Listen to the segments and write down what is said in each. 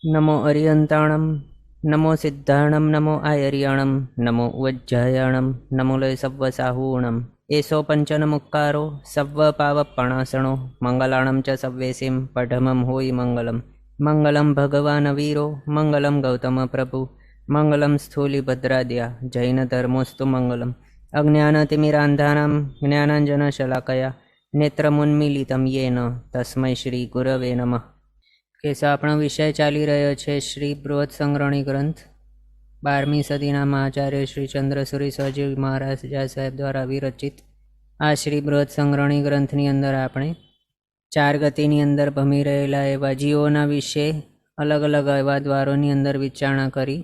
नमो अरियन्ताणं नमो सिद्धाणं नमो आयर्याणं नमो उज्जयाणं नमो लय सव्वसाहूणम् एषो पञ्चनमुक्कारो सव्वपावपणासनो मङ्गलाणं च सव्वेसिं पठमं होयि मङ्गलं मङ्गलं भगवान् वीरो मङ्गलं गौतमप्रभु मङ्गलं स्थूलिभद्राद्या जैनधर्मोऽस्तु मङ्गलम् अज्ञानतिमिरान्धानां ज्ञानाञ्जनशलाकया नेत्रमुन्मीलितं येन तस्मै श्रीगुरवे नमः। કેસો આપણો વિષય ચાલી રહ્યો છે શ્રી બૃહદ સંગ્રહણી ગ્રંથ 12મી સદીના મહાચાર્ય શ્રી ચંદ્રસુરી સહજીવ મહારાજ સાહેબ દ્વારા વિરચિત આ શ્રી બૃહદ સંગ્રહણી ગ્રંથની અંદર આપણે 4 ગતિની અંદર ભમી રહેલા એવા જીવોના વિશે અલગ અલગ એવા દ્વારોની અંદર વિચારણા કરી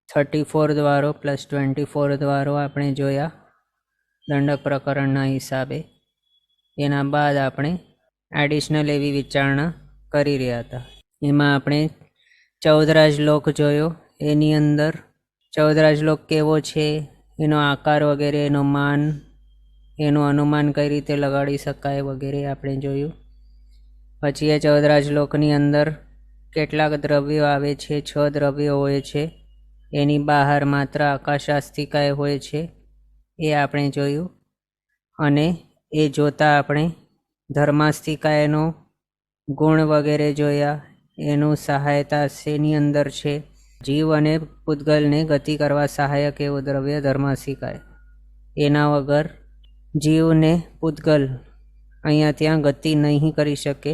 34 દ્વારો પ્લસ 24 દ્વારો આપણે જોયા દંડક પ્રકરણના હિસાબે। એના બાદ આપણે એડિશનલ એવી વિચારણા કરી રહ્યા હતા। એમાં આપણે 14 શ્લોક જોયો। એની અંદર 14 શ્લોક કેવો છે, એનો આકાર વગેરે, એનો માન, એનું અનુમાન કઈ રીતે લગાડી શકાય વગેરે આપણે જોયું। પછી એ 14 શ્લોકની અંદર કેટલાક દ્રવ્યો આવે છે, 6 દ્રવ્યો હોય છે, એની બહાર માત્ર આકાશાસ્તિકાય હોય છે, એ આપણે જોયું। અને એ જોતાં આપણે ધર્માસ્તિકાયનો ગુણ વગેરે જોયા। એનું સહાયતા શેની અંદર છે, જીવ અને પૂતગલને ગતિ કરવા સહાયક એવું દ્રવ્ય ધર્માસ્તિકાય। એના વગર જીવને પૂતગલ અહીંયા ત્યાં ગતિ નહીં કરી શકે,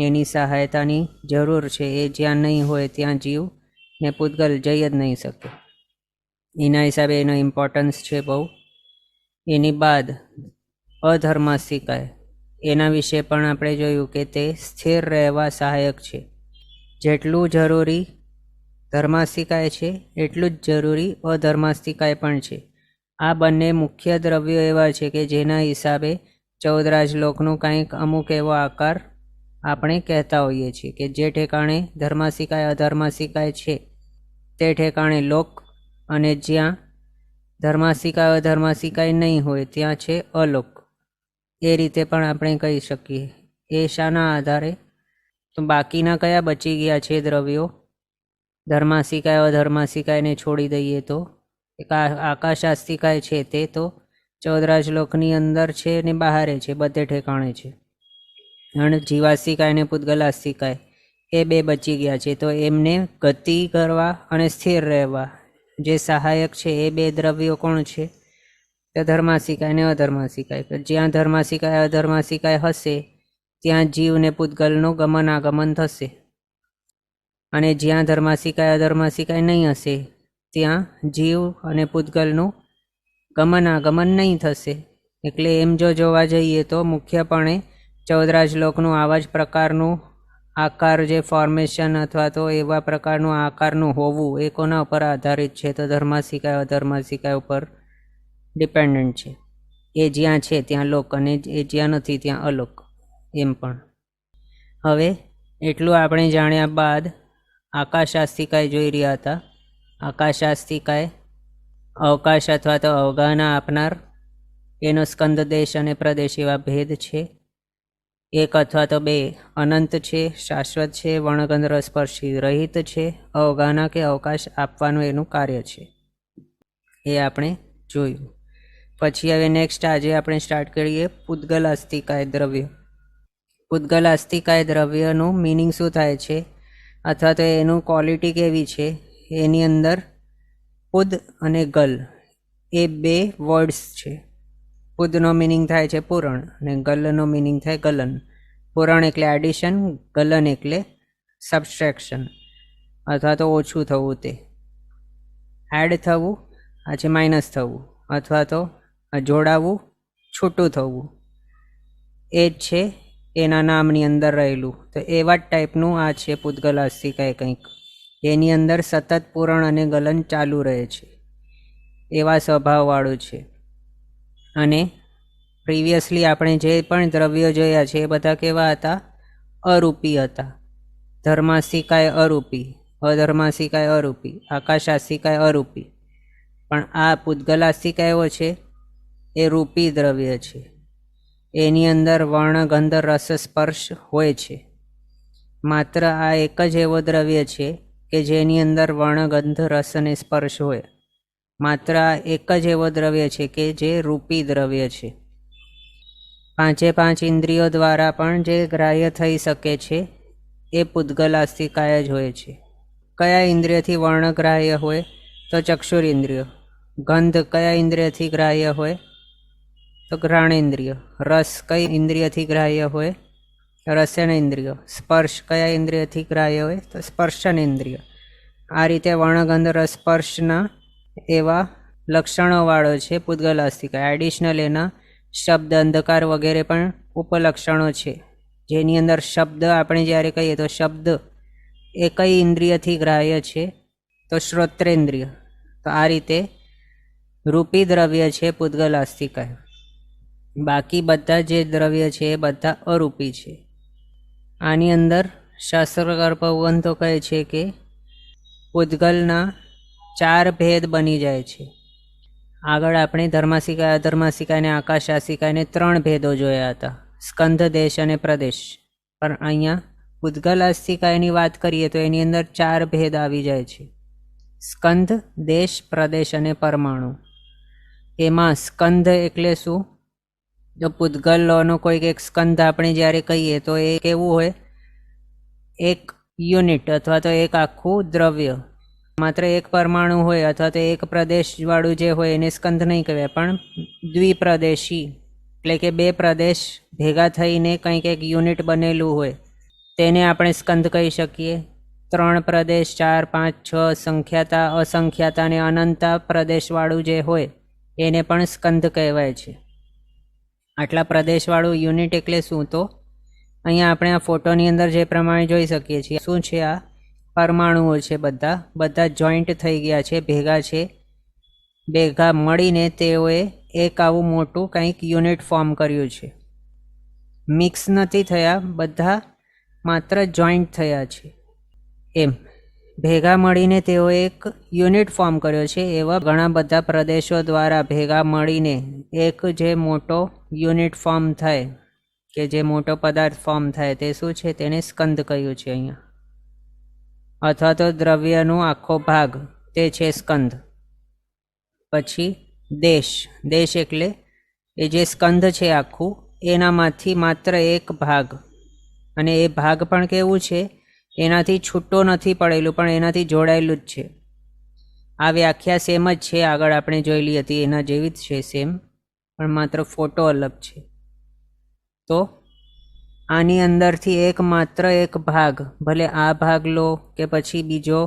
એની સહાયતાની જરૂર છે। એ જ્યાં નહીં હોય ત્યાં જીવ ને પૂતગલ જઈ જ નહીં શકે, એના હિસાબે એનો ઇમ્પોર્ટન્સ છે બહુ। એની બાદ અધર્માસ્તિકાય, એના વિશે પણ આપણે જોયું કે તે સ્થિર રહેવા સહાયક છે। જેટલું જરૂરી ધર્માસ્તિકાય છે એટલું જ જરૂરી અધર્માસ્તિકાય પણ છે। આ બંને મુખ્ય દ્રવ્યો એવા છે કે જેના હિસાબે 14 શ્લોકનું કંઈક અમુક એવો આકાર આપણે કહેતા હોઈએ છીએ કે જે ઠેકાણે ધર્માસ્તિકાય અધર્માસ્તિકાય છે તે ઠેકાણે લોક, અને જ્યાં ધર્માસ્તિકાય અધર્માસ્તિકાય નહીં હોય ત્યાં છે અલોક। એ રીતે પણ આપણે કહી શકીએ। એ શાના આધારે, તો બાકીના કયા બચી ગયા છે દ્રવ્યો, ધર્માસ્તિકાય અધર્માસ્તિકાયને છોડી દઈએ તો એક આકાશાસ્તિકાય છે, તે તો 14 શ્લોકની અંદર છે ને બહારે છે, બધે ઠેકાણે છે। અને જીવાસ્તિકાય ને પૂતગલાસ્તિકાય એ બે બચી ગયા છે, તો એમને ગતિ કરવા અને સ્થિર રહેવા જે સહાયક છે એ બે દ્રવ્યો કોણ છે, ધર્માસ્તિકાય ને અધર્માસ્તિકાય। જ્યાં ધર્માસ્તિકાય અધર્માસ્તિકાય હશે ત્યાં જીવ ને પૂતગલનું ગમન આગમન થશે, અને જ્યાં ધર્માસ્તિકાય અધર્માસ્તિકાય નહીં હશે ત્યાં જીવ અને પૂતગલનું ગમન આગમન નહીં થશે। એટલે એમ જો જોવા જઈએ તો મુખ્યપણે 14 શ્લોકનું આવા જ પ્રકારનું આકાર જે ફોર્મેશન અથવા તો એવા પ્રકારનું આકારનું હોવું એ કોના ઉપર આધારિત છે, તો ધર્માસ્તિકાય અધર્માસ્તિકાય ઉપર ડિપેન્ડન્ટ છે। એ જ્યાં છે ત્યાં લોક, અને એ જ્યાં નથી ત્યાં અલોક એમ પણ। હવે એટલું આપણે જાણ્યા બાદ આકાશાસ્તિકાય જોઈ રહ્યા હતા। આકાશાસ્તિકાય અવકાશ અથવા તો અવગાહના આપનાર, એનો સ્કંદ દેશ અને પ્રદેશ એવા ભેદ છે। 1 અથવા તો 2 અનંત છે, શાશ્વત છે, વર્ણગંધ રસસ્પર્શી રહિત છે, અવગાહના કે અવકાશ આપવાનું એનું કાર્ય છે, એ આપણે જોયું। પછી હવે નેક્સ્ટ આજે આપણે સ્ટાર્ટ કરીએ પૂતગલાસ્તિકાય દ્રવ્ય। પૂતગલાસ્તિકાય દ્રવ્યનું મિનિંગ શું થાય છે, અથવા તો એનું ક્વોલિટી કેવી છે, એની અંદર પૂદ અને ગલ એ બે વર્ડ્સ છે। પૂદનો મિનિંગ થાય છે પૂરણ અને ગલનો મિનિંગ થાય ગલન। પૂરણ એટલે એડિશન, ગલન એટલે સબસ્ટ્રેક્શન અથવા તો ઓછું થવું, તે એડ થવું, આ છે માઇનસ થવું, અથવા તો જોડાવું, છૂટું થવું, એ જ છે એના નામની અંદર રહેલું। તો એવા જ ટાઈપનું આ છે પૂતગલાસ્તિકાય કંઈક, એની અંદર સતત પૂરણ અને ગલન ચાલુ રહે છે એવા સ્વભાવવાળું છે। અને પ્રિવિયસલી આપણે જે પણ દ્રવ્યો જોયા છે એ બધા કેવા હતા, અરૂપી હતા। ધર્માસ્તિકાય અરૂપી, અધર્માસ્તિકાય અરૂપી, આકાશાસ્તિકાય અરૂપી, પણ આ પૂતગલાસ્તિકાય એવો છે એ રૂપી દ્રવ્ય છે। એની અંદર વર્ણ ગંધ રસ સ્પર્શ હોય છે, માત્ર આ એક જ એવો દ્રવ્ય છે કે જેની અંદર વર્ણ, ગંધ, રસ અને સ્પર્શ હોય. માત્ર આ એક જ એવો દ્રવ્ય છે કે જે રૂપી દ્રવ્ય છે. પાંચે પાંચ ઇન્દ્રિયો દ્વારા પણ જે ગ્રાહ્ય થઈ શકે છે એ પૂદગલાસ્તિકાય જ હોય છે. કયા ઇન્દ્રિયથી વર્ણ ગ્રાહ્ય હોય? તો ચક્ષુર ઇન્દ્રિય. ગંધ કયા ઇન્દ્રિયથી ગ્રાહ્ય હોય? તો ઘ્રાણેન્દ્રિય. રસ કઈ ઇન્દ્રિયથી ગ્રાહ્ય હોય? રસન ઇન્દ્રિય. સ્પર્શ કયા ઇન્દ્રિયથી ગ્રાહ્ય હોય? તો સ્પર્શન ઇન્દ્રિય. આ રીતે વર્ણગંધ રસ સ્પર્શના એવા લક્ષણોવાળો છે પૂદગલાસ્તિકાય. એડિશનલ એના શબ્દ, અંધકાર વગેરે પણ ઉપલક્ષણો છે, જેની અંદર શબ્દ આપણે જ્યારે કહીએ તો શબ્દ એ કઈ ઇન્દ્રિયથી ગ્રાહ્ય છે? તો શ્રોત્રેન્દ્રિય. તો આ રીતે રૂપી દ્રવ્ય છે પૂદગલાસ્તિકાય. બાકી બધા જે દ્રવ્ય છે એ બધા અરૂપી છે. આની અંદર શાસ્ત્રકાર ભગવાન તો કહે છે કે પૂદગલના 4 ભેદ બની જાય છે. આગળ આપણે ધર્માસિકાય, અધર્માસિકાય અને આકાશાસિકાયને 3 ભેદો જોયા હતા, સ્કંધ, દેશ અને પ્રદેશ. પણ અહીંયા પૂદગલાસ્તિકાયની વાત કરીએ તો એની અંદર 4 ભેદ આવી જાય છે: સ્કંધ, દેશ, પ્રદેશ અને પરમાણુ. એમાં સ્કંધ એટલે શું? જો પૂદગલોનો કોઈક એક સ્કંધ આપણે જ્યારે કહીએ તો એ કેવું હોય? એક યુનિટ અથવા તો એક આખું દ્રવ્ય. માત્ર એક પરમાણુ હોય અથવા તો એક પ્રદેશવાળું જે હોય એને સ્કંધ નહીં કહેવાય, પણ દ્વિપ્રદેશી એટલે કે 2 પ્રદેશ ભેગા થઈને કંઈક એક યુનિટ બનેલું હોય તેને આપણે સ્કંધ કહી શકીએ. 3 પ્રદેશ, 4, 5, 6 સંખ્યાતા, અસંખ્યાતા અને અનંતા પ્રદેશવાળું જે હોય એને પણ સ્કંધ કહેવાય છે. આટલા પ્રદેશવાળું યુનિટ એટલે શું? તો અહીંયા આપણે આ ફોટોની અંદર જે પ્રમાણે જોઈ શકીએ છીએ, શું છે? આ પરમાણુઓ છે. બધા જોઈન્ટ થઈ ગયા છે, ભેગા છે. ભેગા મળીને તેઓએ એક આવું મોટું કંઈક યુનિટ ફોર્મ કર્યું છે. મિક્સ નથી થયા, બધા માત્ર જોઈન્ટ થયા છે. એમ ભેગા મળીને તેઓ એક યુનિટ ફોર્મ કર્યો છે. એવા ઘણા બધા પ્રદેશો દ્વારા ભેગા મળીને એક જે મોટો યુનિટ ફોર્મ થાય, કે જે મોટો પદાર્થ ફોર્મ થાય, તે શું છે? તેને સ્કંધ કહ્યું છે અહીંયા. અથવા તો દ્રવ્યનો આખો ભાગ, તે છે સ્કંધ. પછી દેશ. દેશ એટલે એ જે સ્કંધ છે આખું, એનામાંથી માત્ર એક ભાગ, અને એ ભાગ પણ કેવું છે? એનાથી છૂટો નથી પડેલું, પણ એનાથી જોડાયેલું જ છે. આ વ્યાખ્યા સેમ જ છે, આગળ આપણે જોયેલી હતી એના જેવી જ છે સેમ, પણ માત્ર ફોટો અલગ છે. તો આની અંદરથી એક માત્ર એક ભાગ, ભલે આ ભાગ લો કે પછી બીજો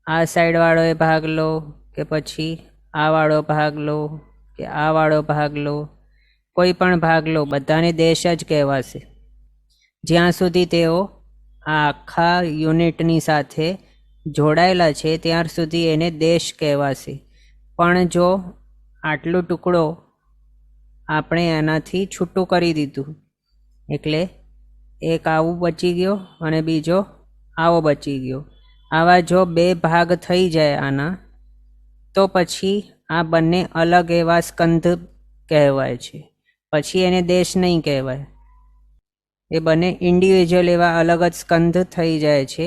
આ સાઈડવાળો એ ભાગ લો કે પછી આ વાળો ભાગ લો કે આ વાળો ભાગ લો, કોઈ પણ ભાગ લો, બધાને દેશ જ કહેવાશે. જ્યાં સુધી તેઓ આ આખા યુનિટની સાથે જોડાયેલા છે ત્યાર સુધી એને દેશ કહેવાશે. પણ જો આટલું ટુકડો આપણે એનાથી છૂટું કરી દીધું, એટલે એક આવું બચી ગયો અને બીજો આવો બચી ગયો, આવા જો 2 ભાગ થઈ જાય આના, તો પછી આ બંને અલગ એવા સ્કંધ કહેવાય છે. પછી એને દેશ નહીં કહેવાય. એ બંને ઇન્ડિવિજ્યુઅલ એવા અલગ જ સ્કંધ થઈ જાય છે.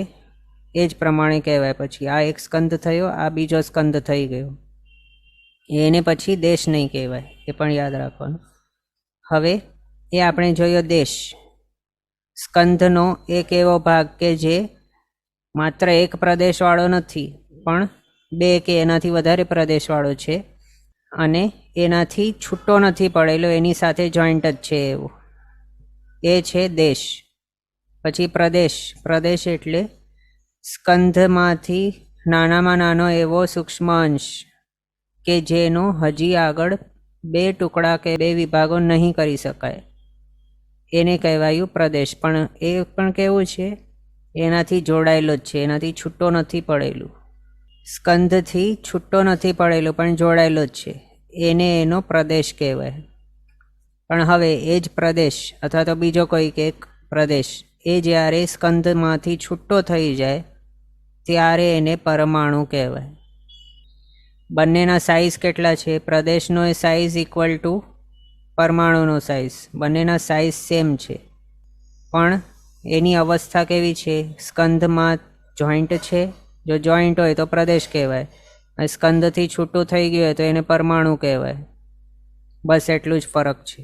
એ જ પ્રમાણે કહેવાય. પછી આ એક સ્કંધ થયો, આ બીજો સ્કંધ થઈ ગયો, એને પછી દેશ નહીં કહેવાય. એ પણ યાદ રાખવાનું. હવે એ આપણે જોયો દેશ. સ્કંધનો એક એવો ભાગ કે જે માત્ર એક પ્રદેશવાળો નથી, પણ 2 કે એનાથી વધારે પ્રદેશવાળો છે, અને એનાથી છૂટો નથી પડેલો, એની સાથે જોઈન્ટ જ છે એવો, એ છે દેશ. પછી પ્રદેશ. પ્રદેશ એટલે સ્કંધમાંથી નાનામાં નાનો એવો સૂક્ષ્મ અંશ કે જેનો હજી આગળ 2 ટુકડા કે 2 વિભાગો નહીં કરી શકાય, એને કહેવાયું પ્રદેશ. પણ એ પણ કેવું છે? એનાથી જોડાયેલો જ છે, એનાથી છૂટો નથી પડેલું. સ્કંધથી છૂટો નથી પડેલું પણ જોડાયેલો જ છે, એને એનો પ્રદેશ કહેવાય. પણ હવે એ જ પ્રદેશ અથવા તો બીજો કોઈક એક પ્રદેશ એ જ્યારે સ્કંધમાંથી છૂટો થઈ જાય ત્યારે એને પરમાણુ કહેવાય. બંનેના સાઇઝ કેટલા છે? પ્રદેશનો એ સાઇઝ ઇક્વલ ટુ પરમાણુનો સાઇઝ. બંનેના સાઇઝ સેમ છે, પણ એની અવસ્થા કેવી છે? સ્કંધમાં જોઈન્ટ છે, જો જોઈન્ટ હોય તો પ્રદેશ કહેવાય, સ્કંદથી છૂટું થઈ ગયું હોય તો એને પરમાણુ કહેવાય. બસ એટલું જ ફરક છે.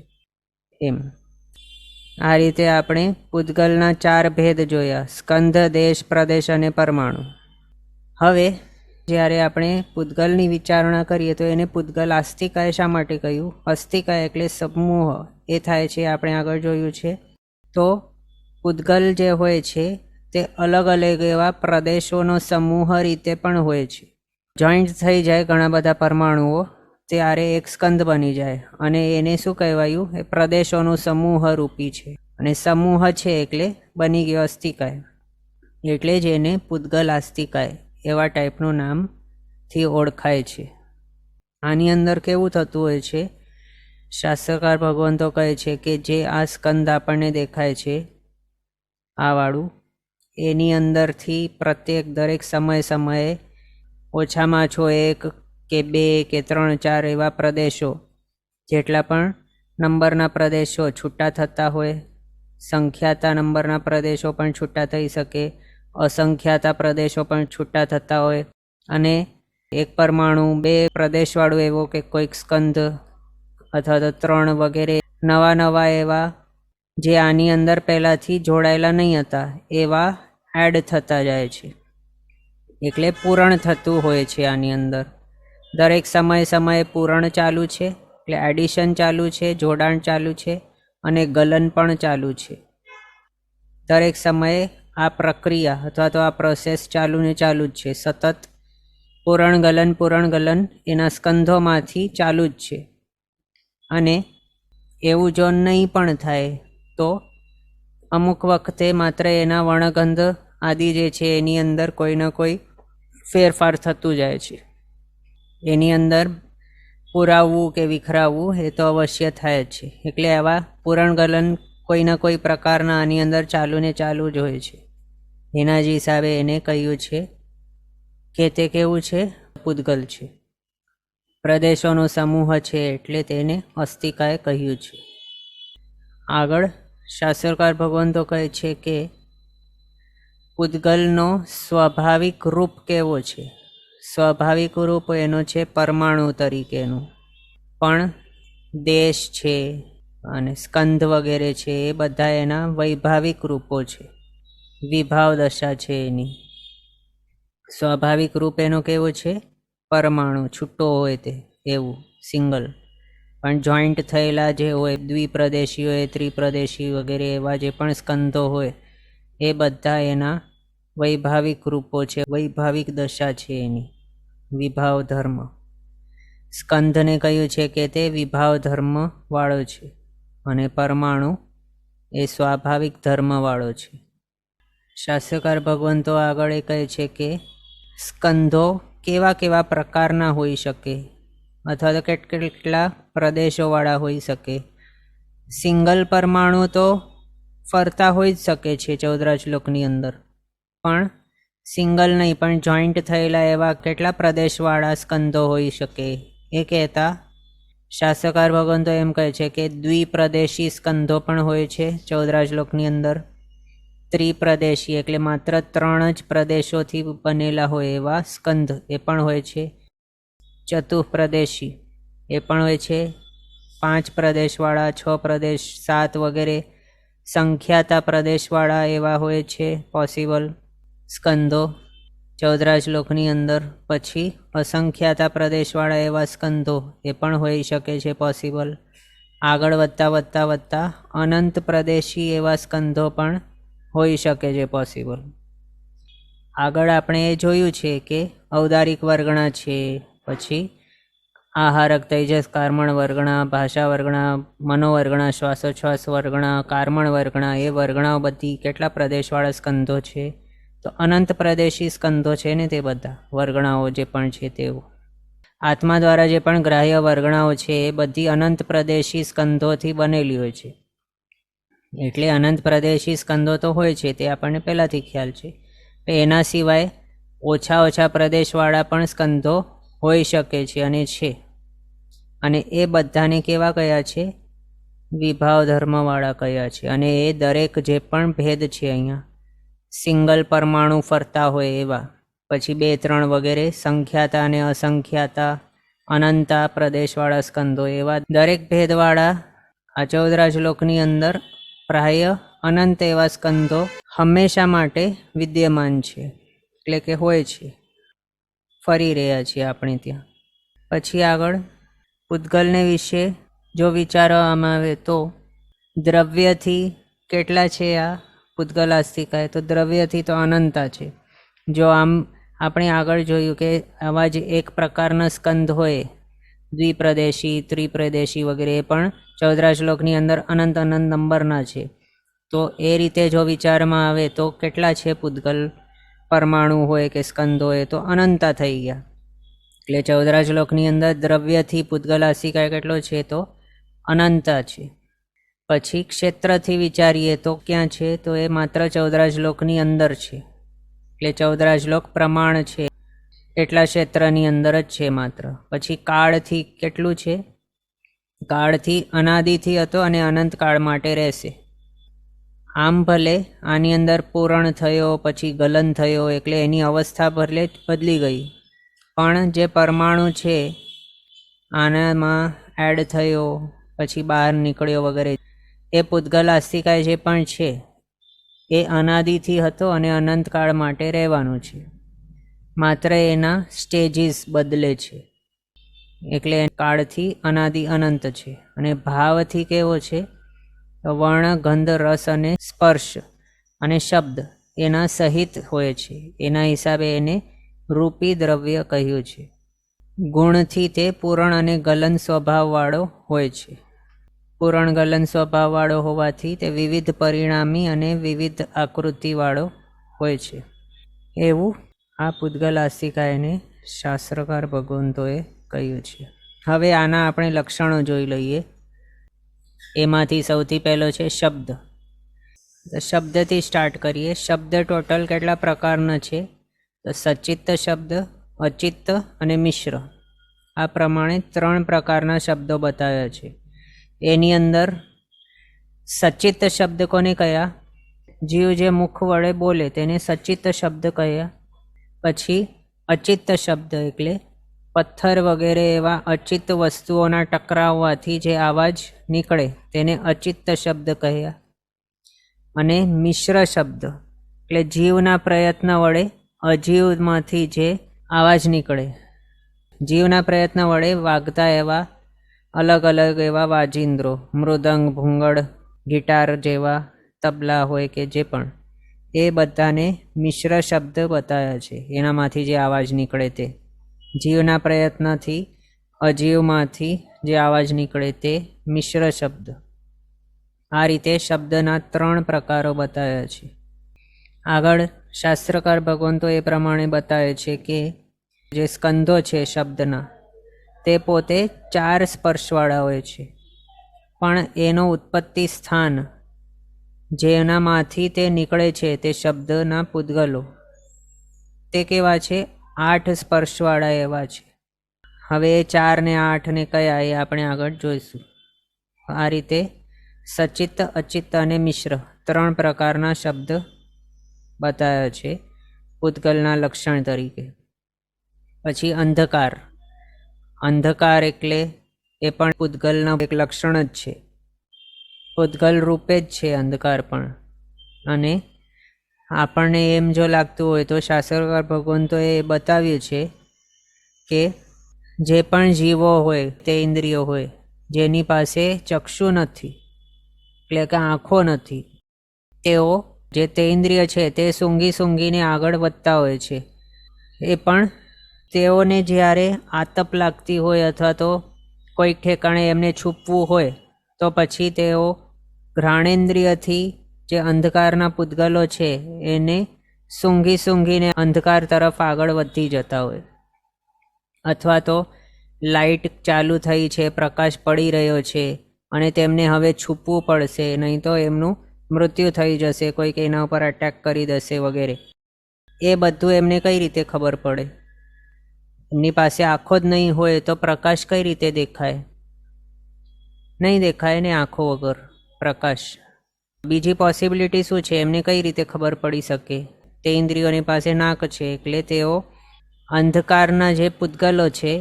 એમ આ રીતે આપણે પૂતગલના 4 ભેદ જોયા: સ્કંધ, દેશ, પ્રદેશ અને પરમાણુ. હવે જ્યારે આપણે પૂતગલની વિચારણા કરીએ તો એને પૂતગલ આસ્તિકાય શા માટે કહ્યું? અસ્તિકાય એટલે સમૂહ એ થાય છે, આપણે આગળ જોયું છે. તો પૂતગલ જે હોય છે તે અલગ અલગ એવા પ્રદેશોનો સમૂહ રીતે પણ હોય છે. જોઈન્ટ થઈ જાય ઘણા બધા પરમાણુઓ, ત્યારે એક સ્કંદ બની જાય અને એને શું કહેવાયું? એ પ્રદેશોનું સમૂહ રૂપી છે, અને સમૂહ છે એટલે બની ગયો અસ્તિકાય. એટલે જ એને પૂતગલ આસ્તિકાય એવા ટાઈપનું નામથી ઓળખાય છે. આની અંદર કેવું થતું હોય છે? શાસ્ત્રકાર ભગવંતો કહે છે કે જે આ સ્કંદ આપણને દેખાય છે આ વાળું, એની અંદરથી પ્રત્યેક દરેક સમયે ઓછામાં ઓછો 1 કે 2 કે 3 4 એવા પ્રદેશો, જેટલા પણ નંબરના પ્રદેશો છૂટા થતા હોય. સંખ્યાતા નંબરના પ્રદેશો પણ છૂટા થઈ શકે, અસંખ્યાતા પ્રદેશો પણ છૂટા થતા હોય. અને એક પરમાણુ 2 પ્રદેશવાળું એવો કે કોઈક સ્કંદ અથવા તો 3 વગેરે નવા એવા જે આની અંદર પહેલાંથી જોડાયેલા નહીં હતા એવા એડ થતા જાય છે. એટલે પૂરણ થતું હોય છે. આની અંદર દરેક સમયે પૂરણ ચાલુ છે, એટલે એડિશન ચાલુ છે, જોડાણ ચાલુ છે, અને ગલન પણ ચાલુ છે. દરેક સમયે આ પ્રક્રિયા અથવા તો આ પ્રોસેસ ચાલુ ને ચાલુ જ છે. સતત પૂરણ ગલન એના સ્કંધોમાંથી ચાલુ જ છે. અને એવું જો નહીં પણ થાય તો અમુક વખતે માત્ર એના વર્ણગંધ આદિ જે છે એની અંદર કોઈને કોઈ ફેરફાર થતું જાય છે. એની અંદર પુરાવવું કે વિખરાવવું એ તો અવશ્ય થાય જ છે. એટલે આવા પૂરણગલન કોઈના કોઈ પ્રકારના આની અંદર ચાલુ ને ચાલુ જ હોય છે. એના જ હિસાબે એને કહ્યું છે કે તે કેવું છે? પૂતગલ છે. પ્રદેશોનો સમૂહ છે એટલે તેને અસ્તિકાએ કહ્યું છે. આગળ શાસ્ત્રકાર ભગવંતો કહે છે કે પૂતગલનો સ્વાભાવિક રૂપ કેવો છે? સ્વાભાવિક રૂપ એનો છે પરમાણુ તરીકેનું. પણ દેશ છે અને સ્કંધ વગેરે છે એ બધા એના વૈભાવિક રૂપો છે, વિભાવ દશા છે એની. સ્વાભાવિક રૂપ એનો કેવો છે? પરમાણુ છૂટો હોય તે એવું સિંગલ. પણ જોઈન્ટ થયેલા જે હોય, દ્વિપ્રદેશી હોય, ત્રિપ્રદેશી વગેરે એવા જે પણ સ્કંધો હોય એ બધા એના વૈભાવિક રૂપો છે, વૈભાવિક દશા છે એની, વિભાવ ધર્મ. સ્કંધને કહ્યું છે કે તે વિભાવ ધર્મ વાળો છે અને પરમાણુ એ સ્વાભાવિક ધર્મ વાળો છે. શાસ્ત્રકાર ભગવંતો આગળ એ કહે છે કે સ્કંધો કેવા કેવા પ્રકારના હોઈ શકે અથવા તો કેટલા પ્રદેશોવાળા હોઈ શકે. સિંગલ પરમાણુ તો ફરતા હોઈ જ શકે છે 14 શ્લોકની અંદર, પણ સિંગલ નહીં પણ જોઈન્ટ થયેલા એવા કેટલા પ્રદેશવાળા સ્કંધો હોઈ શકે. એ કહેતા શાસ્ત્રકાર ભગવંતો એમ કહે છે કે દ્વિપ્રદેશી સ્કંધો પણ હોય છે 14 શ્લોકની અંદર. ત્રિપ્રદેશી એટલે માત્ર 3 જ પ્રદેશોથી બનેલા હોય એવા સ્કંધ એ પણ હોય છે. ચતુઃપ્રદેશી એ પણ હોય છે, 5 પ્રદેશવાળા, 6 પ્રદેશ, 7 વગેરે સંખ્યાતા પ્રદેશવાળા એવા હોય છે પોસિબલ સ્કંધો 14 શ્લોકની અંદર. પછી અસંખ્યાતા પ્રદેશવાળા એવા સ્કંધો એ પણ હોઈ શકે છે પોસિબલ. આગળ વધતા અનંત પ્રદેશી એવા સ્કંધો પણ હોઈ શકે છે પોસિબલ. આગળ આપણે એ જોયું છે કે ઔદારિક વર્ગણા છે, પછી આહારક, તૈજસ, કર્મણ વર્ગણા, ભાષા વર્ગણા, મનોવર્ગણા, શ્વાસોચ્છ્વાસ વર્ગણા, કર્મણ વર્ગણા, એ વર્ગણાઓ બધી કેટલા પ્રદેશવાળા સ્કંધો છે? તો અનંત પ્રદેશી સ્કંધો છે ને તે બધા વર્ગણાઓ જે પણ છે તેઓ. આત્મા દ્વારા જે પણ ગ્રાહ્ય વર્ગણાઓ છે એ બધી અનંત પ્રદેશી સ્કંધોથી બનેલી હોય છે. એટલે અનંત પ્રદેશી સ્કંધો તો હોય છે તે આપણને પહેલાંથી ખ્યાલ છે. એના સિવાય ઓછા પ્રદેશવાળા પણ સ્કંધો હોઈ શકે છે અને છે. અને એ બધાને કેવા કયા છે? વિભાવ ધર્મવાળા કયા છે, અને એ દરેક જે પણ ભેદ છે અહીંયા સિંગલ પરમાણુ ફરતા હોય એવા, પછી 2, 3 વગેરે સંખ્યાતા અને અસંખ્યાતા અનંતા પ્રદેશવાળા સ્કંદો, એવા દરેક ભેદવાળા આ 14 રાજલોકની અંદર પ્રાય અનંત એવા સ્કંદો હંમેશા માટે વિદ્યમાન છે, એટલે કે હોય છે, ફરી રહ્યા છીએ આપણે ત્યાં. પછી આગળ પૂતગલને વિશે જો વિચારવામાં આવે તો દ્રવ્યથી કેટલા છે આ પૂતગલાસ્તિકા, તો દ્રવ્યથી તો અનંતા છે. જો આમ આપણે આગળ જોયું કે આવા જ એક પ્રકારના સ્કંદ હોય દ્વિપ્રદેશી, ત્રિપ્રદેશી વગેરે, એ પણ 14 રાજલોકની અંદર અનંત અનંત નંબરના છે. તો એ રીતે જો વિચારમાં આવે તો કેટલા છે પૂતગલ પરમાણુ હોય કે સ્કંદ હોય, તો અનંતા થઈ ગયા. એટલે 14 રાજલોકની અંદર દ્રવ્યથી પૂતગલાસ્તિકા કેટલો છે, તો અનંતા છે. પછી ક્ષેત્રથી વિચારીએ તો ક્યાં છે, તો એ માત્ર 14 રાજલોકની અંદર છે. એટલે 14 રાજલોક પ્રમાણ છે એટલા ક્ષેત્રની અંદર જ છે માત્ર. પછી કાળથી કેટલું છે, કાળથી અનાદિથી હતો અને અનંત કાળ માટે રહેશે. આમ ભલે આની અંદર પૂરણ થયો, પછી ગલન થયો, એટલે એની અવસ્થા ભલે બદલી ગઈ, પણ જે પરમાણુ છે આનામાં એડ થયો, પછી બહાર નીકળ્યો વગેરે, એ પૂતગલાસ્તિકા જે પણ છે એ અનાદિથી હતો અને અનંતકાળ માટે રહેવાનું છે, માત્ર એના સ્ટેજીસ બદલે છે. એટલે કાળથી અનાદિ અનંત છે. અને ભાવથી કેવો છે, વર્ણ, ગંધ, રસ અને સ્પર્શ અને શબ્દ એના સહિત હોય છે, એના હિસાબે એને રૂપી દ્રવ્ય કહ્યું છે. ગુણથી તે પૂરણ અને ગલન સ્વભાવવાળો હોય છે. પૂરણ ગલન સ્વભાવવાળો હોવાથી તે વિવિધ પરિણામી અને વિવિધ આકૃતિવાળો હોય છે. એવું આ પૂતગલાસ્તિકા એને શાસ્ત્રકાર ભગવંતોએ કહ્યું છે. હવે આના આપણે લક્ષણો જોઈ લઈએ. એમાંથી સૌથી પહેલો છે શબ્દ. શબ્દથી સ્ટાર્ટ કરીએ. શબ્દ ટોટલ કેટલા પ્રકારના છે, તો સચિત્ત શબ્દ, અચિત્ત અને મિશ્ર, આ પ્રમાણે 3 પ્રકારના શબ્દો બતાવ્યા છે. એની અંદર સચિત્ત શબ્દ કોને કયા, જીવ જે મુખ વડે બોલે તેને સચિત્ત શબ્દ કયા. પછી અચિત્ત શબ્દ એટલે પથ્થર વગેરે એવા અચિત્ત વસ્તુઓના ટકરાવવાથી જે અવાજ નીકળે તેને અચિત્ત શબ્દ કહ્યા. અને મિશ્ર શબ્દ એટલે જીવના પ્રયત્ન વડે અજીવમાંથી જે અવાજ નીકળે, જીવના પ્રયત્ન વડે વાગતા એવા અલગ અલગ એવા વાજિંદ્રો, મૃદંગ, ભૂંગળ, ગિટાર જેવા, તબલા હોય કે જે પણ, એ બધાને મિશ્ર શબ્દ બતાવ્યા છે. એનામાંથી જે અવાજ નીકળે તે જીવના પ્રયત્નથી અજીવમાંથી જે અવાજ નીકળે તે મિશ્ર શબ્દ. આ રીતે શબ્દના 3 પ્રકારો બતાવ્યા છે. આગળ શાસ્ત્રકાર ભગવંતો એ પ્રમાણે બતાવે છે કે જે સ્કંદો છે શબ્દના તે પોતે 4 સ્પર્શવાળા હોય છે, પણ એનો ઉત્પત્તિ સ્થાન જેનામાંથી તે નીકળે છે તે શબ્દના પૂતગલો તે કેવા છે, 8 સ્પર્શવાળા એવા છે. હવે 4 ને 8 ને કયા એ આપણે આગળ જોઈશું. આ રીતે સચિત્ત, અચિત્ત અને મિશ્ર 3 પ્રકારના શબ્દ બતાવ્યા છે પૂતગલના લક્ષણ તરીકે. પછી અંધકાર. અંધકાર એટલે એ પણ પૂતગલના એક લક્ષણ જ છે, પૂતગલ રૂપે જ છે અંધકાર પણ. અને આપણને એમ જો લાગતું હોય તો શાસ્ત્રકાર ભગવંતોએ બતાવ્યું છે કે જે પણ જીવો હોય તે ઇન્દ્રિયો હોય જેની પાસે ચક્ષુ નથી એટલે કે આંખો નથી, તેઓ જે તે ઇન્દ્રિય છે તે સૂંઘીને આગળ વધતા હોય છે. એ પણ તેઓને જ્યારે આતપ લાગતી હોય અથવા તો કોઈક ઠેકાણે એમને છૂપવું હોય તો પછી તેઓ ઘ્રાણેન્દ્રિયથી જે અંધકારના પૂતગલો છે એને સૂંઘીને અંધકાર તરફ આગળ વધી જતા હોય. અથવા તો લાઇટ ચાલુ થઈ છે, પ્રકાશ પડી રહ્યો છે અને તેમને હવે છૂપવું પડશે, નહીં તો એમનું મૃત્યુ થઈ જશે, કોઈક એના ઉપર અટેક કરી દેશે વગેરે. એ બધું એમને કઈ રીતે ખબર પડે? એમની પાસે આંખો જ નહીં હોય તો પ્રકાશ કઈ રીતે દેખાય? નહીં દેખાય ને આંખો વગર પ્રકાશ. બીજી પોસિબિલિટી શું છે, એમને કઈ રીતે ખબર પડી શકે? તે ઇન્દ્રિયોની પાસે નાક છે, એટલે તેઓ અંધકારના જે પૂતગલો છે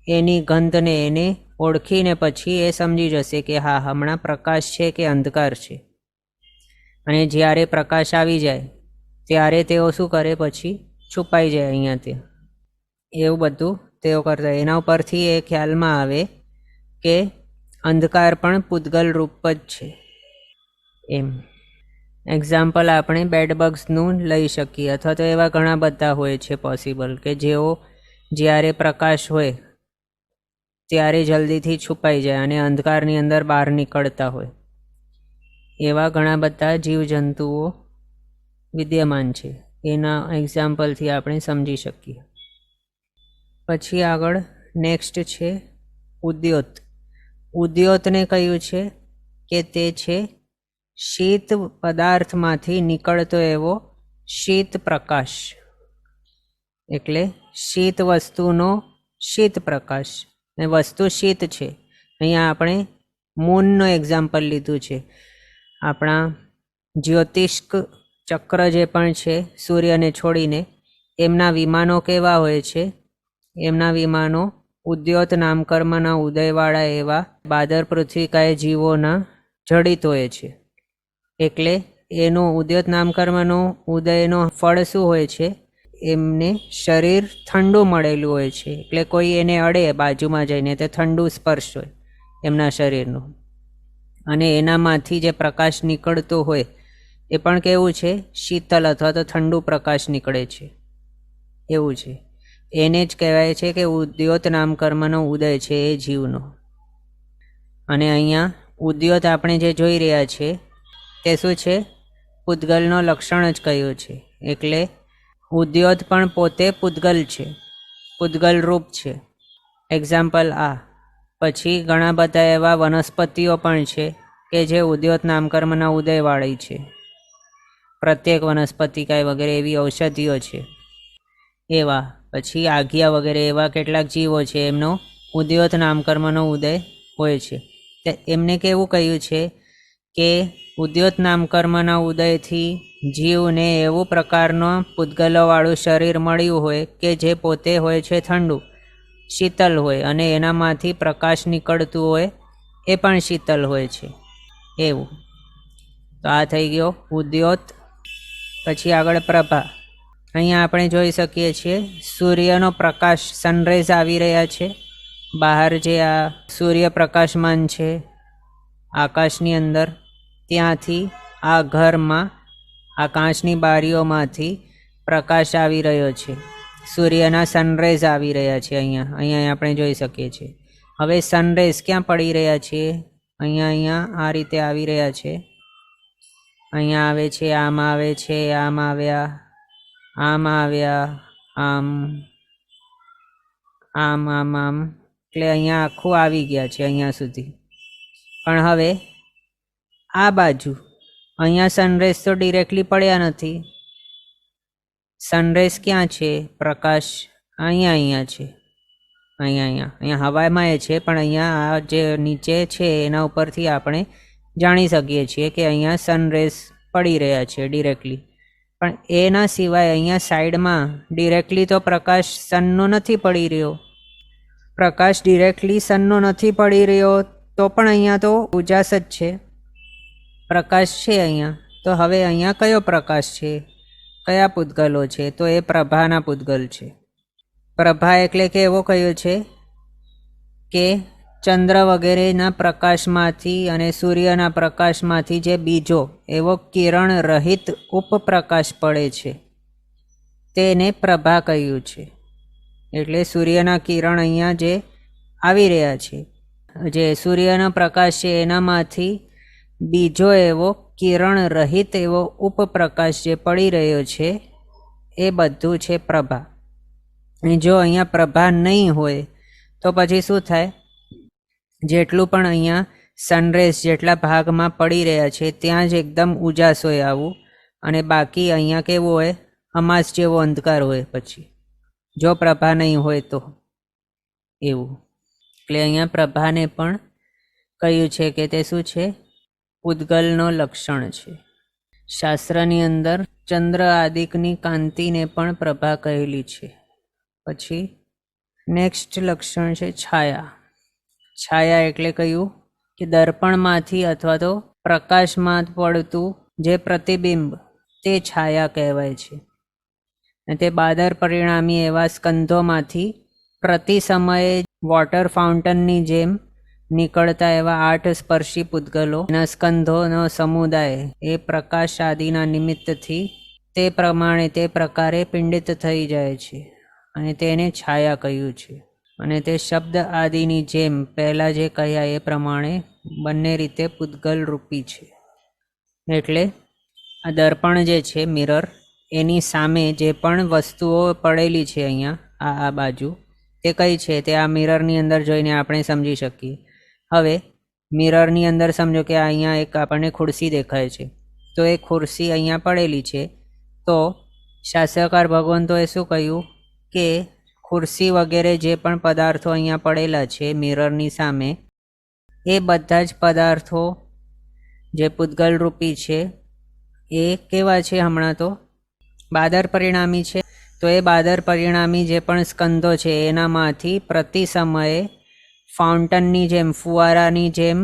એની ગંધને એને ઓળખીને પછી એ સમજી જશે કે હા, હમણાં પ્રકાશ છે કે અંધકાર છે. અને જ્યારે પ્રકાશ આવી જાય ત્યારે તેઓ શું કરે, પછી છુપાઈ જાય અહીંયાથી. એવું બધું તેઓ કરતા. એના ઉપરથી એ ખ્યાલમાં આવે કે અંધકાર પણ પૂતગલ રૂપ જ છે. એમ એક્ઝામ્પલ આપણે બેડબગ્સનું લઈ શકીએ, અથવા તો એવા ઘણા બધા હોય છે પોસિબલ કે જેઓ જ્યારે પ્રકાશ હોય ત્યારે જલ્દીથી છુપાઈ જાય અને અંધકારની અંદર બહાર નીકળતા હોય. એવા ઘણા બધા જીવજંતુઓ વિદ્યમાન છે. એના એક્ઝામ્પલથી આપણે સમજી શકીએ. પછી આગળ નેક્સ્ટ છે ઉદ્યોત. ઉદ્યોતને કહ્યું છે કે તે છે શીત પદાર્થમાંથી નીકળતો એવો શીત પ્રકાશ. એટલે શીત વસ્તુનો શીત પ્રકાશ. ને વસ્તુ શીત છે. અહીંયા આપણે મૂનનો એક્ઝામ્પલ લીધું છે. આપણા જ્યોતિષ્ક ચક્ર જે પણ છે સૂર્યને છોડીને, એમના વિમાનો કેવા હોય છે? એમના વિમાનો ઉદ્યોત નામકર્મના ઉદયવાળા એવા બાદર પૃથ્વીકાય જીવોના જડિત હોય છે. એટલે એનો ઉદ્યોત નામકર્મનો ઉદયનો ફળ શું હોય છે? એમને શરીર ઠંડુ મળેલું હોય છે. એટલે કોઈ એને અડે બાજુમાં જઈને તે ઠંડુ સ્પર્શ હોય એમના શરીરનું. અને એનામાંથી જે પ્રકાશ નીકળતો હોય એ પણ કેવું છે? શીતલ અથવા તો ઠંડુ પ્રકાશ નીકળે છે. એવું છે. એને જ કહેવાય છે કે ઉદ્યોત નામકર્મનો ઉદય છે એ જીવનો. અને અહીંયા ઉદ્યોત આપણે જે જોઈ રહ્યા છે તે શું છે? પૂતગલનો લક્ષણ જ કહ્યું છે. એટલે ઉદ્યોત પણ પોતે પૂતગલ છે, પૂતગલ રૂપ છે. એક્ઝામ્પલ આ. પછી ઘણા બધા એવા વનસ્પતિઓ પણ છે કે જે ઉદ્યોત નામકર્મના ઉદયવાળી છે. પ્રત્યેક વનસ્પતિકાય વગેરે એવી ઔષધિઓ છે એવા. પછી આઘિયા વગેરે એવા કેટલાક જીવો છે એમનો ઉદ્યોત નામકર્મનો ઉદય હોય છે. એમને કેવું કહ્યું છે કે ઉદ્યોત નામકર્મના ઉદયથી જીવને એવું પ્રકારનો પૂતગલોવાળું શરીર મળ્યું હોય કે જે પોતે હોય છે ઠંડુ, શીતલ હોય, અને એનામાંથી પ્રકાશ નીકળતું હોય એ પણ શીતલ હોય છે. એવું. તો આ થઈ ગયો ઉદ્યોત. પછી આગળ પ્રભા. અહીંયા આપણે જોઈ શકીએ છીએ સૂર્યનો પ્રકાશ, સનરેઝ આવી રહ્યા છે. બહાર જે આ સૂર્ય પ્રકાશમાન છે આકાશની અંદર, ત્યાંથી આ ઘરમાં આ કાચની બારીઓમાંથી પ્રકાશ આવી રહ્યો છે. સૂર્યના સનરેઝ આવી રહ્યા છે. અહીંયા આપણે જોઈ શકીએ છીએ. હવે સનરેઝ ક્યાં પડી રહ્યા છે? અહીંયા આ રીતે આવી રહ્યા છે. અહીંયા આવે છે, આમ આવે છે, આમ આવ્યા, આમ આવ્યા, આમ આમ આમ આમ. એટલે અહીંયા આખું આવી ગયા છે અહીંયા સુધી. પણ હવે આ બાજુ અહીંયા સનરેઝ તો ડિરેક્ટલી પડ્યા નથી. સનરેઝ ક્યાં છે? પ્રકાશ અહીંયા છે. અહીંયા હવામાં એ છે, પણ અહીંયા આ જે નીચે છે એના ઉપરથી આપણે જાણી શકીએ છીએ કે અહીંયા સનરેઝ પડી રહ્યા છે ડિરેક્ટલી. પણ એના સિવાય અહીંયા સાઈડમાં ડિરેક્ટલી તો પ્રકાશ સનનો નથી પડી રહ્યો. પ્રકાશ ડિરેક્ટલી સનનો નથી પડી રહ્યો તો પણ અહીંયા તો ઉજાસ જ છે, પ્રકાશ છે અહીંયા. તો હવે અહીંયા કયો પ્રકાશ છે? કયા પૂતગલો છે? તો એ પ્રભાના પૂતગલ છે. પ્રભા એટલે કે એવો કયો છે કે ચંદ્ર વગેરેના પ્રકાશમાંથી અને સૂર્યના પ્રકાશમાંથી જે બીજો એવો કિરણ રહિત ઉપપ્રકાશ પડે છે તેને પ્રભા કહ્યું છે. એટલે સૂર્યના કિરણ અહીંયા જે આવી રહ્યા છે, જે સૂર્યનો પ્રકાશ છે એનામાંથી બીજો એવો કિરણ રહિત એવો ઉપપ્રકાશ જે પડી રહ્યો છે એ બધું છે પ્રભા. જો અહીંયા પ્રભા નહીં હોય તો પછી શું થાય? જેટલું પણ અહીંયા સનરેઝ જેટલા ભાગમાં પડી રહ્યા છે ત્યાં જ એકદમ ઉજાસ હોય આવું, અને બાકી અહીંયા કેવું હોય? અમાસ જેવો અંધકાર હોય પછી, જો પ્રભા નહીં હોય તો. એવું. એટલે અહીંયા પ્રભાને પણ કહ્યું છે કે તે શું છે? પૂતગલનો લક્ષણ છે. શાસ્ત્રની અંદર ચંદ્ર આદિકની કાંતિને પણ પ્રભા કહેલી છે. પછી નેક્સ્ટ લક્ષણ છે છાયા. છાયા એટલે કયું કે દર્પણમાંથી અથવા તો પ્રકાશમાં પડતું જે પ્રતિબિંબ તે છાયા કહેવાય છે. અને તે બાદર પરિણામી એવા સ્કંધોમાંથી પ્રતિ સમયે વોટર ફાઉન્ટનની જેમ નીકળતા એવા 8 સ્પર્શી પૂતગલો એના સ્કંધોનો સમુદાય એ પ્રકાશ આદિના નિમિત્તથી તે પ્રમાણે તે પ્રકારે પિંડિત થઈ જાય છે અને તેને છાયા કહ્યું છે. અને તે શબ્દ આદિની જેમ પહેલાં જે કહ્યા એ પ્રમાણે બંને રીતે પૂતગલ રૂપી છે. એટલે આ દર્પણ જે છે મિરર, એની સામે જે પણ વસ્તુઓ પડેલી છે અહીંયા આ બાજુ તે કઈ છે તે આ મિરરની અંદર જોઈને આપણે સમજી શકીએ. હવે મિરરની અંદર સમજો કે અહીંયા એક આપણને ખુરશી દેખાય છે, તો એ ખુરશી અહીંયા પડેલી છે. તો શાસ્ત્રકાર ભગવંતોએ શું કહ્યું કે ખુરશી વગેરે જે પણ પદાર્થો અહીંયા પડેલા છે મિરરની સામે, એ બધા જ પદાર્થો જે પૂતગલ રૂપી છે એ કેવા છે? હમણાં તો બાદર પરિણામી છે. તો એ બાદર પરિણામી જે પણ સ્કંધો છે એનામાંથી પ્રતિ સમયે ફાઉન્ટનની જેમ, ફુવારાની જેમ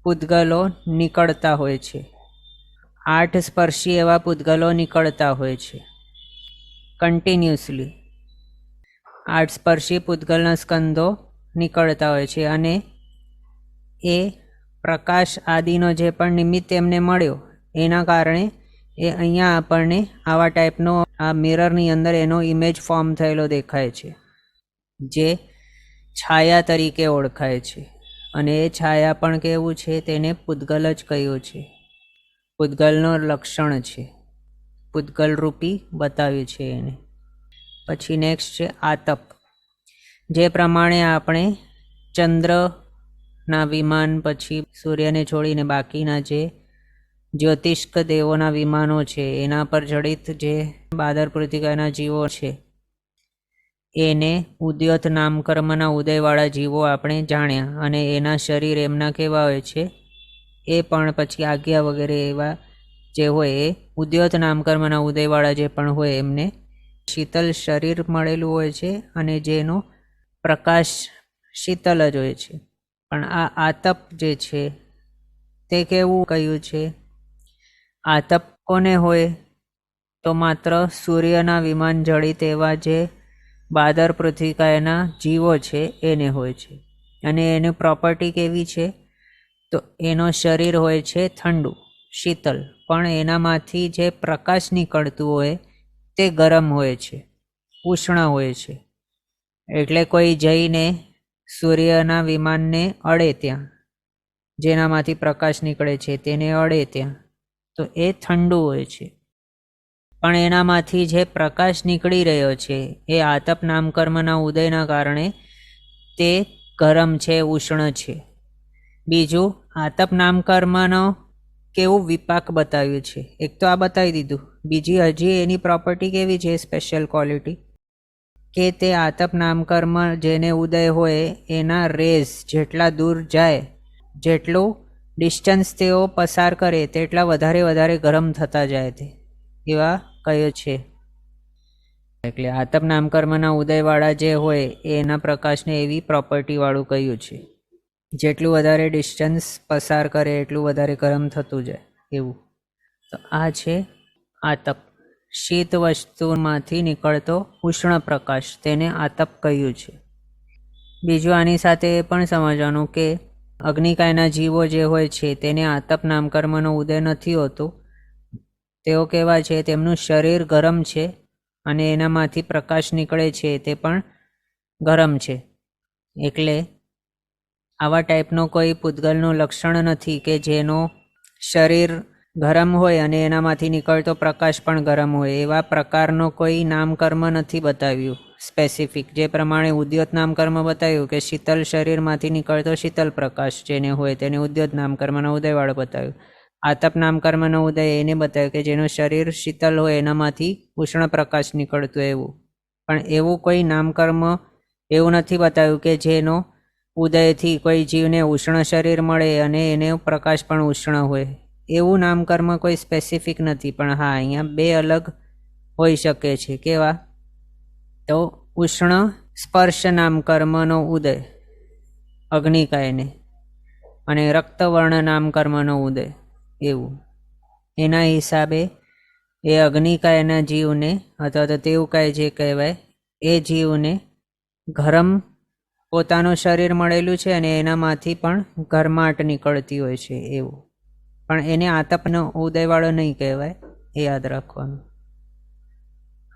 પૂતગલો નીકળતા હોય છે. 8 સ્પર્શી એવા પૂતગલો નીકળતા હોય છે કન્ટિન્યુઅસલી. 8 સ્પર્શી પૂતગલના સ્કંધો નીકળતા હોય છે અને એ પ્રકાશ આદિનો જે પણ નિમિત્ત એમને મળ્યો એના કારણે એ અહીંયા આપણને આવા ટાઈપનો આ મિરરની અંદર એનો ઇમેજ ફોર્મ થયેલો દેખાય છે, જે છાયા તરીકે ઓળખાય છે. અને એ છાયા પણ કેવું છે? તેને પૂતગલ જ કહ્યું છે. પૂતગલનો લક્ષણ છે, પૂતગલ રૂપી બતાવ્યું છે એને. પછી નેક્સ્ટ છે આતપ. જે પ્રમાણે આપણે ચંદ્રના વિમાન પછી સૂર્યને છોડીને બાકીના જે જ્યોતિષ્ક દેવોના વિમાનો છે એના પર જડિત જે બાદર પૃથ્વીના જીવો છે એને ઉદ્યોત નામકર્મના ઉદયવાળા જીવો આપણે જાણ્યા. અને એના શરીર એમના કેવા હોય છે એ પણ પછી આજ્ઞા વગેરે એવા જે હોય એ ઉદ્યોત નામકર્મના ઉદયવાળા જે પણ હોય એમને શીતલ શરીર મળેલું હોય છે અને જેનો પ્રકાશ શીતલ જ હોય છે. પણ આ આતપ જે છે તે કેવું કહ્યું છે? આતપ કોને હોય? તો માત્ર સૂર્યના વિમાન જડિત એવા જે બાદર પૃથ્વીકાયના જીવો છે એને હોય છે. અને એની પ્રોપર્ટી કેવી છે? તો એનો શરીર હોય છે ઠંડુ શીતલ, પણ એનામાંથી જે પ્રકાશ નીકળતું હોય તે ગરમ હોય છે, ઉષ્ણ હોય છે. એટલે કોઈ જઈને સૂર્યના વિમાનને અડે ત્યાં, જેનામાંથી પ્રકાશ નીકળે છે તેને અડે ત્યાં, તો એ ઠંડુ હોય છે. પણ એનામાંથી જે પ્રકાશ નીકળી રહ્યો છે એ આતપ નામકર્મના ઉદયના કારણે તે ગરમ છે, ઉષ્ણ છે. બીજું, આતપ નામકર્મનો કેવું વિપાક બતાવ્યું છે? એક તો આ બતાવી દીધું. બીજી હજી એની પ્રોપર્ટી કેવી છે? સ્પેશિયલ ક્વોલિટી કે તે આતપ નામકર્મ જેને ઉદય હોય એના રેઝ જેટલા દૂર જાય, જેટલું ડિસ્ટન્સ તેઓ પસાર કરે તેટલા વધારે ગરમ થતા જાય તે એવા કયો છે. એટલે આતપ નામકર્મના ઉદયવાળા જે હોય એના પ્રકાશને એવી પ્રોપર્ટીવાળું કહ્યું છે, જેટલું વધારે ડિસ્ટન્સ પસાર કરે એટલું વધારે ગરમ થતું જાય એવું. તો આ છે આતપ. શીત વસ્તુમાંથી નીકળતો ઉષ્ણ પ્રકાશ, તેને આતપ કહ્યું છે. બીજું આની સાથે એ પણ સમજવાનું કે અગ્નિકાયના જીવો જે હોય છે તેને આતપ નામકર્મનો ઉદય નથી હોતો. તેઓ કેવા છે? તેમનું શરીર ગરમ છે અને એનામાંથી પ્રકાશ નીકળે છે તે પણ ગરમ છે. એટલે આવા ટાઈપનો કોઈ પૂતગલનું લક્ષણ નથી કે જેનો શરીર ગરમ હોય અને એનામાંથી નીકળતો પ્રકાશ પણ ગરમ હોય. એવા પ્રકારનો કોઈ નામકર્મ નથી બતાવ્યું સ્પેસિફિક. જે પ્રમાણે ઉદ્યોત નામકર્મ બતાવ્યું કે શીતલ શરીરમાંથી નીકળતો શીતલ પ્રકાશ જેને હોય તેને ઉદ્યોત નામકર્મનો ઉદયવાળો બતાવ્યું. આતપ નામકર્મનો ઉદય એને બતાવ્યું કે જેનું શરીર શીતલ હોય એનામાંથી ઉષ્ણ પ્રકાશ નીકળતો એવું. પણ એવું કોઈ નામકર્મ એવું નથી બતાવ્યું કે જેનો ઉદયથી કોઈ જીવને ઉષ્ણ શરીર મળે અને એને પ્રકાશ પણ ઉષ્ણ હોય, એવું નામકર્મ કોઈ સ્પેસિફિક નથી. પણ હા, અહીંયા બે અલગ હોઈ શકે છે. કેવા? તો ઉષ્ણ સ્પર્શ નામકર્મનો ઉદય અગ્નિકાયને, અને રક્તવર્ણ નામકર્મનો ઉદય એવું. એના હિસાબે એ અગ્નિકાયના જીવને અથવા તો તેવુકાય જે કહેવાય એ જીવને ગરમ પોતાનું શરીર મળેલું છે અને એનામાંથી પણ ગરમાટ નીકળતી હોય છે એવું. પણ એને આતપનો ઉદયવાળો નહીં કહેવાય, એ યાદ રાખવાનું.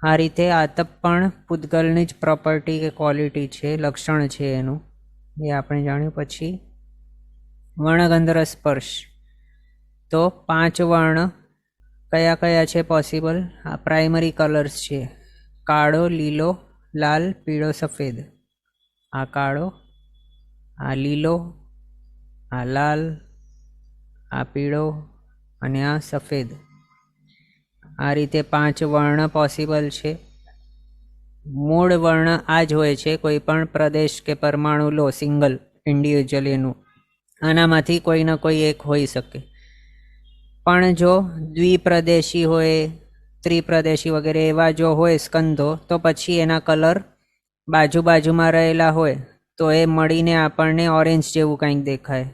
આ રીતે આતપ પણ પૂતગલની જ પ્રોપર્ટી કે ક્વોલિટી છે, લક્ષણ છે એનું, એ આપણે જાણ્યું. પછી વર્ણગંધર સ્પર્શ. તો 5 વર્ણ કયા કયા છે પોસિબલ? આ પ્રાઇમરી કલર્સ છે: કાળો, લીલો, લાલ, પીળો, સફેદ. આ કાળો, આ લીલો, આ લાલ, આ પીળો અને આ સફેદ. આ રીતે 5 વર્ણ પોસિબલ છે. મૂળ વર્ણ આ જ હોય છે, કોઈ પણ પ્રદેશ કે પરમાણુ લો, સિંગલ ઇન્ડિવિજ્યુઅલ એનું, આનામાંથી કોઈના કોઈ એક હોઈ શકે. પણ જો દ્વિપ્રદેશી હોય, ત્રિપ્રદેશી વગેરે એવા જો હોય સ્કંધો, તો પછી એના કલર બાજુમાં રહેલા હોય તો એ મળીને આપણને ઓરેન્જ જેવું કંઈક દેખાય.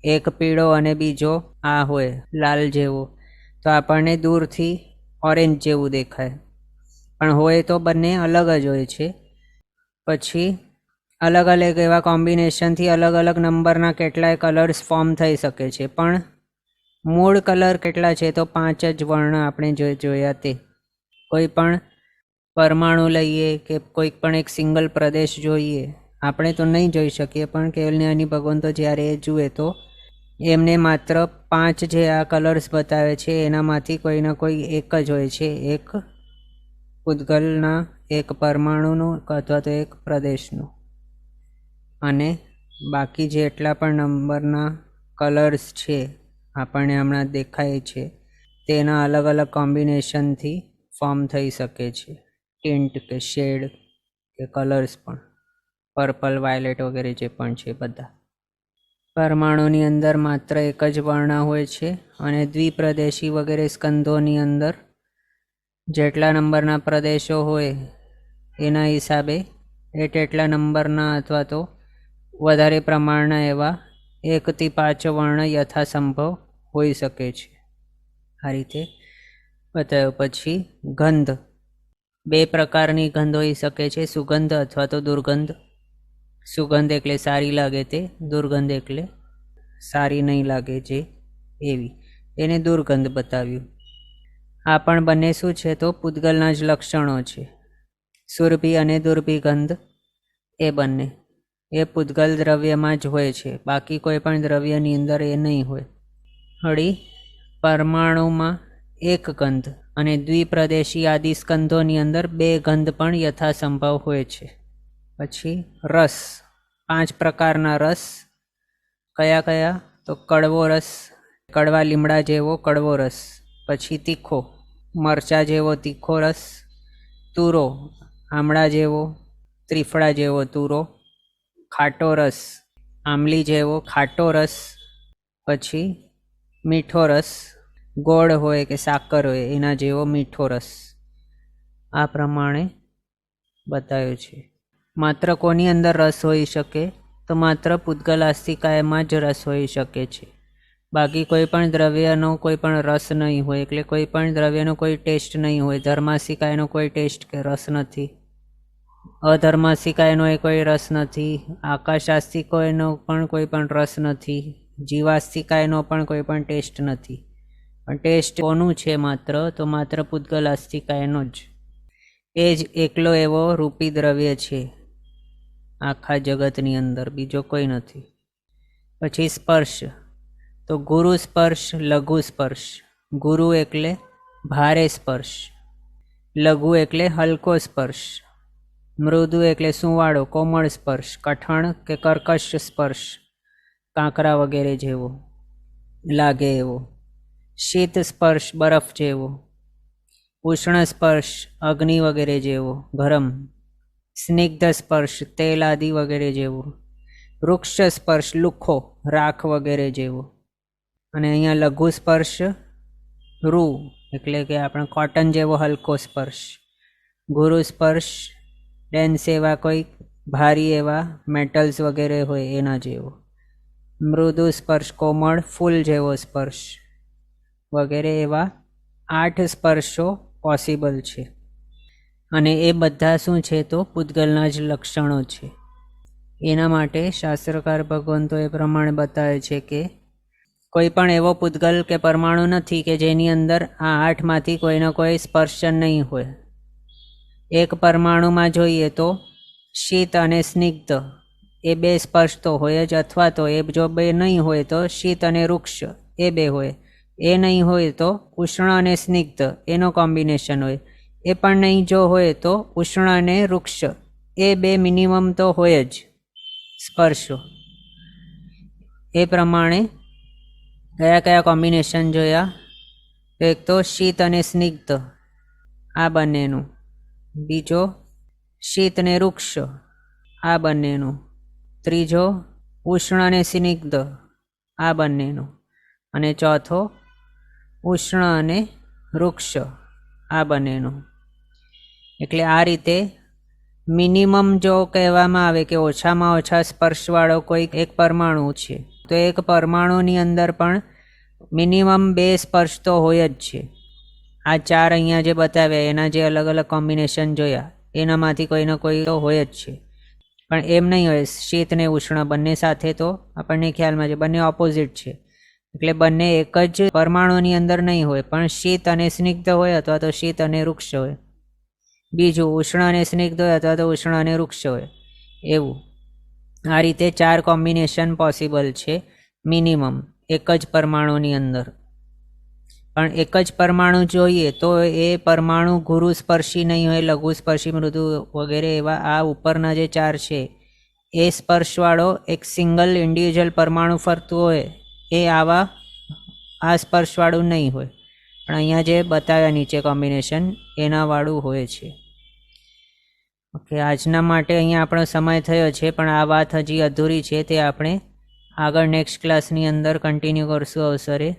એક પીળો અને બીજો આ હોય લાલ જેવો, તો આપણને દૂરથી ઓરેન્જ જેવું દેખાય. પણ હોય તો બંને અલગ જ હોય છે. પછી અલગ અલગ એવા કોમ્બિનેશનથી અલગ અલગ નંબરના કેટલાય કલર્સ ફોર્મ થઈ શકે છે. પણ મૂળ કલર કેટલા છે? તો 5 જ વર્ણ આપણે જોયા તે. કોઈ પણ પરમાણુ લઈએ કે કોઈ પણ એક સિંગલ પ્રદેશ જોઈએ, આપણે તો નહીં જોઈ શકીએ, પણ કેવલજ્ઞાની ભગવાન તો જ્યારે એ જુએ તો એમને માત્ર 5 જે આ કલર્સ બતાવે છે એનામાંથી કોઈના કોઈ એક જ હોય છે, એક પૂતગલના, એક પરમાણુનું અથવા તો એક પ્રદેશનું. અને બાકી જેટલા પણ નંબરના કલર્સ છે આપણને હમણાં દેખાય છે, તેના અલગ અલગ કોમ્બિનેશનથી ફોર્મ થઈ શકે છે. ટિન્ટ કે શેડ કે કલર્સ પણ, પર્પલ, વાયોલેટ વગેરે જે પણ છે બધા. પરમાણુની અંદર માત્ર એક જ વર્ણ હોય છે, અને દ્વિપ્રદેશી વગેરે સ્કંધોની અંદર જેટલા નંબરના પ્રદેશો હોય એના હિસાબે એટલા નંબરના અથવા તો વધારે પ્રમાણના એવા 1 થી 5 વર્ણ યથાસંભવ હોઈ શકે છે. આ રીતે બતાવ્યું. પછી ગંધ. 2 પ્રકારની ગંધ હોઈ શકે છે, સુગંધ અથવા તો દુર્ગંધ. સુગંધ એટલે સારી લાગે તે, દુર્ગંધ એટલે સારી નહીં લાગે જે, એવી. એને દુર્ગંધ બતાવ્યું. આ પણ બંને શું છે? તો પૂતગલના જ લક્ષણો છે. સુરભી અને દુર્ભી ગંધ એ બંને એ પૂતગલ દ્રવ્યમાં જ હોય છે, બાકી કોઈ પણ દ્રવ્યની અંદર એ નહીં હોય. હળી પરમાણુમાં 1 ગંધ અને દ્વિપ્રદેશી આદિ સ્કંધોની અંદર 2 ગંધ પણ યથાસંભવ હોય છે. પછી રસ. 5 પ્રકારના રસ. કયા કયા? તો કડવો રસ, કડવા લીમડા જેવો કડવો રસ. પછી તીખો, મરચા જેવો તીખો રસ. તુરો, આમળા જેવો ત્રિફળા જેવો તુરો. ખાટો રસ, આમલી જેવો ખાટો રસ. પછી મીઠો રસ, ગોળ હોય કે સાકર હોય એના જેવો મીઠો રસ. આ પ્રમાણે બતાવ્યું છે. માત્ર કોની અંદર રસ હોઈ શકે? તો માત્ર પૂતગલાસ્તિકાયમાં જ રસ હોઈ શકે છે. બાકી કોઈ પણ દ્રવ્યનો કોઈ પણ રસ નહીં હોય, એટલે કોઈ પણ દ્રવ્યનો કોઈ ટેસ્ટ નહીં હોય. ધર્માસ્તિકાયનો કોઈ ટેસ્ટ કે રસ નથી, અધર્માસ્તિકાયનો એ કોઈ રસ નથી, આકાશાસ્તિકોયનો પણ કોઈ પણ રસ નથી, જીવાસ્તિકાયનો પણ કોઈ પણ ટેસ્ટ નથી. પણ ટેસ્ટ કોનું છે માત્ર? તો માત્ર પૂતગલાસ્તિકાયનો જ. એ જ એકલો એવો રૂપી દ્રવ્ય છે આખા જગતની અંદર, બીજો કોઈ નથી. પછી સ્પર્શ. તો ગુરુ સ્પર્શ, લઘુ સ્પર્શ. ગુરુ એટલે ભારે સ્પર્શ, લઘુ એટલે હલકો સ્પર્શ, મૃદુ એટલે સુંવાળો કોમળ સ્પર્શ, કઠણ કે કર્કશ સ્પર્શ, કાંકરા વગેરે જેવો લાગે એવો. શીત સ્પર્શ, બરફ જેવો. ઉષ્ણ સ્પર્શ, અગ્નિ વગેરે જેવો ગરમ. સ્નિગ્ધ સ્પર્શ, તેલ આદિ વગેરે જેવો. વૃક્ષ સ્પર્શ લુખો, રાખ વગેરે જેવો. અને અહીંયા લઘુ સ્પર્શ રૂ એટલે કે આપણે કોટન જેવો હલકો સ્પર્શ. ગુરુ સ્પર્શ ડેન્સ એવા કોઈ ભારી એવા મેટલ્સ વગેરે હોય એના જેવો. મૃદુ સ્પર્શ કોમળ ફૂલ જેવો સ્પર્શ વગેરે એવા 8 સ્પર્શો પોસિબલ છે. અને એ બધા શું છે તો પૂતગલના જ લક્ષણો છે. એના માટે શાસ્ત્રકાર ભગવંતો એ પ્રમાણે બતાવે છે કે કોઈ પણ એવો પૂતગલ કે પરમાણુ નથી કે જેની અંદર આ 8માંથી કોઈનો કોઈ સ્પર્શ નહીં હોય. એક પરમાણુમાં જોઈએ તો શીત અને સ્નિગ્ધ એ 2 સ્પર્શ તો હોય જ, અથવા તો એ જો 2 નહીં હોય તો શીત અને વૃક્ષ એ 2 હોય. એ નહીં હોય તો ઉષ્ણ અને સ્નિગ્ધ એનો કોમ્બિનેશન હોય. એ પણ નહીં જો હોય તો ઉષ્ણ અને વૃક્ષ એ 2 મિનિમમ તો હોય જ સ્પર્શો. એ પ્રમાણે કયા કયા કોમ્બિનેશન જોયા? એક તો શીત અને સ્નિગ્ધ આ બંનેનું, બીજો શીત અને વૃક્ષ આ બંનેનું, ત્રીજો ઉષ્ણ અને સ્નિગ્ધ આ બંનેનું, અને ચોથો ઉષ્ણ અને વૃક્ષ આ બંનેનું. એટલે આ રીતે મિનિમમ જો કહેવામાં આવે કે ઓછામાં ઓછા સ્પર્શવાળો કોઈ એક પરમાણુ છે તો એક પરમાણુની અંદર પણ મિનિમમ 2 સ્પર્શ તો હોય જ છે. આ 4 અહીંયા જે બતાવ્યા એના જે અલગ અલગ કોમ્બિનેશન જોયા એનામાંથી કોઈનો કોઈ તો હોય જ છે. પણ એમ નહીં હોય શીત ને ઉષ્ણ બંને સાથે તો આપણને ખ્યાલમાં છે બંને ઓપોઝિટ છે. એટલે બંને એક જ પરમાણુની અંદર નહીં હોય, પણ શીત અને સ્નિગ્ધ હોય અથવા તો શીત અને વૃક્ષ હોય. બીજું ઉષ્ણ અને સ્નિગ્ધ હોય અથવા તો ઉષ્ણ અને વૃક્ષ હોય. એવું આ રીતે 4 કોમ્બિનેશન પોસિબલ છે મિનિમમ એક જ પરમાણુની અંદર. પણ એક જ પરમાણુ જોઈએ તો એ પરમાણુ ગુરુ સ્પર્શી નહીં હોય, લઘુ સ્પર્શી, મૃદુ વગેરે એવા આ ઉપરના જે 4 છે એ સ્પર્શવાળો એક સિંગલ ઇન્ડિવિજ્યુઅલ પરમાણુ ફરતું હોય એ આવા આ સ્પર્શવાળું નહીં હોય. પણ અહીંયા જે બતાવ્યા નીચે કોમ્બિનેશન એના વાળું હોય છે. ઓકે, આજના માટે અહીંયા આપણો સમય થયો છે, પણ આ વાત હજી અધૂરી છે. તે આપણે આગળ નેક્સ્ટ ક્લાસની અંદર કન્ટિન્યુ કરશું અવસરે.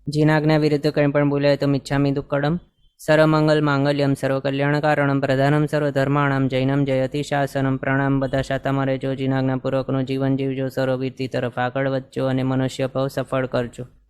જીનાજ્ઞા વિરુદ્ધ કંઈ પણ બોલાય તો મિચ્છામિ દુક્કડમ. સર્વમંગલ માંગલ્યમ સર્વકલ્યાણકારણમ પ્રધાનમ સર્વધર્માણામ જૈનમ જયતિ શાસનમ. પ્રણામ. બધા શાતામાં રહેજો, જીનાજ્ઞાપૂર્વકનું જીવન જીવજો, સર્વવીરતી તરફ આગળ વધજો અને મનુષ્ય ભાવ સફળ કરજો.